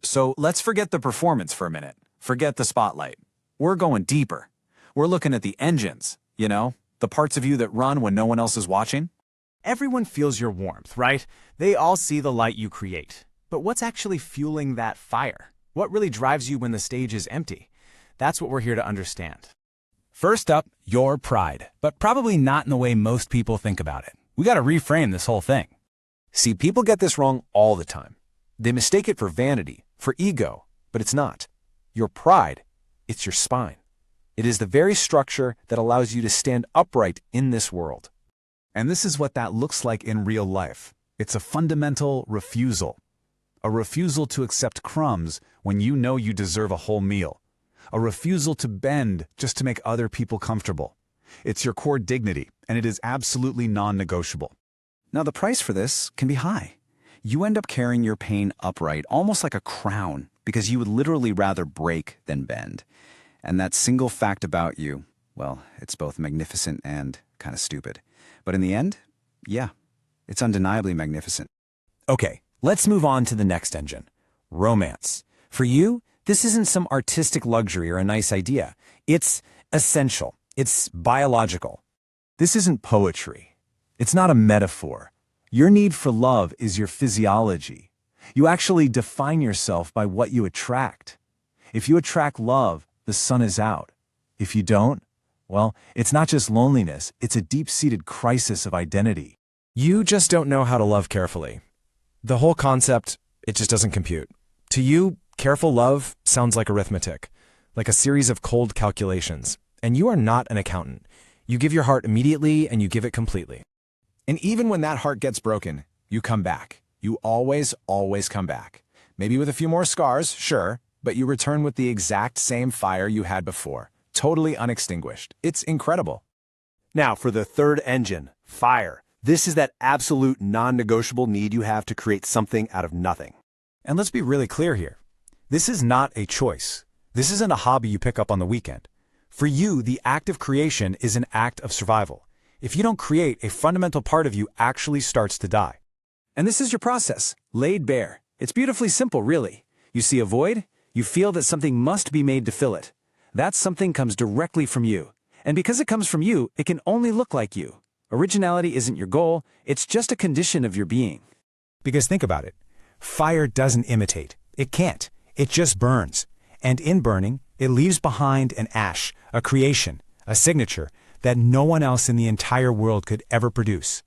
So let's forget the performance for a minute. Forget the spotlight. We're going deeper. We're looking at the engines, the parts of you that run when no one else is watching. Everyone feels your warmth, right? They all see the light you create. But what's actually fueling that fire? What really drives you when the stage is empty? That's what we're here to understand. First up, your pride, but probably not in the way most people think about it. We got to reframe this whole thing. See, people get this wrong all the time. They mistake it for vanity, for ego, but it's not. Your pride, it's your spine. It is the very structure that allows you to stand upright in this world. And this is what that looks like in real life. It's a fundamental refusal. A refusal to accept crumbs when you know you deserve a whole meal. A refusal to bend just to make other people comfortable. It's your core dignity, and it is absolutely non-negotiable. Now, the price for this can be high. You end up carrying your pain upright, almost like a crown, because you would literally rather break than bend. And that single fact about you, well, it's both magnificent and kind of stupid. But in the end, yeah, it's undeniably magnificent. Okay, let's move on to the next engine, romance. For you, this isn't some artistic luxury or a nice idea. It's essential. It's biological. This isn't poetry. It's not a metaphor. Your need for love is your physiology. You actually define yourself by what you attract. If you attract love, the sun is out. If you don't, well, it's not just loneliness, it's a deep-seated crisis of identity. You just don't know how to love carefully. The whole concept, it just doesn't compute. To you, careful love sounds like arithmetic, like a series of cold calculations. And you are not an accountant. You give your heart immediately and you give it completely. And even when that heart gets broken, you come back. You always, always come back. Maybe with a few more scars, sure, but you return with the exact same fire you had before, totally unextinguished. It's incredible. Now, for the third engine, fire. This is that absolute non-negotiable need you have to create something out of nothing. And let's be really clear here. This is not a choice. This isn't a hobby you pick up on the weekend. For you, the act of creation is an act of survival. If you don't create, a fundamental part of you actually starts to die. And this is your process, laid bare. It's beautifully simple, really. You see a void, you feel that something must be made to fill it. That something comes directly from you. And because it comes from you, it can only look like you. Originality isn't your goal, it's just a condition of your being. Because think about it. Fire doesn't imitate. It can't. It just burns. And in burning, it leaves behind an ash, a creation, a signature that no one else in the entire world could ever produce.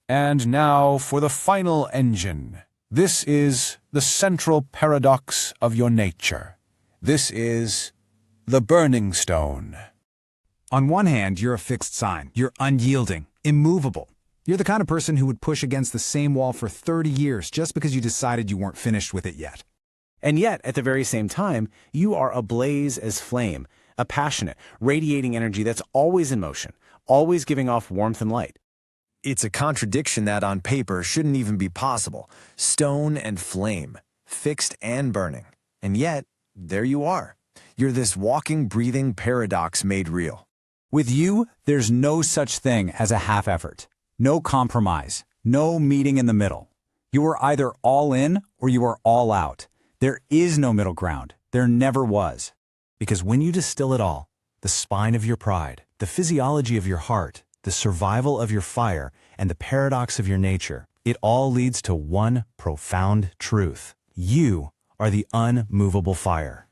And now for the final engine. This is the central paradox of your nature. This is the burning stone. On one hand, you're a fixed sign. You're unyielding, immovable. You're the kind of person who would push against the same wall for 30 years just because you decided you weren't finished with it yet. And yet, at the very same time, you are ablaze as flame, a passionate, radiating energy that's always in motion, always giving off warmth and light. It's a contradiction that on paper shouldn't even be possible. Stone and flame, fixed and burning. And yet, there you are. You're this walking, breathing paradox made real. With you, there's no such thing as a half effort. No compromise. No meeting in the middle. You are either all in or you are all out. There is no middle ground. There never was. Because when you distill it all, the spine of your pride, the physiology of your heart, the survival of your fire, and the paradox of your nature, it all leads to one profound truth. You are the unmovable fire.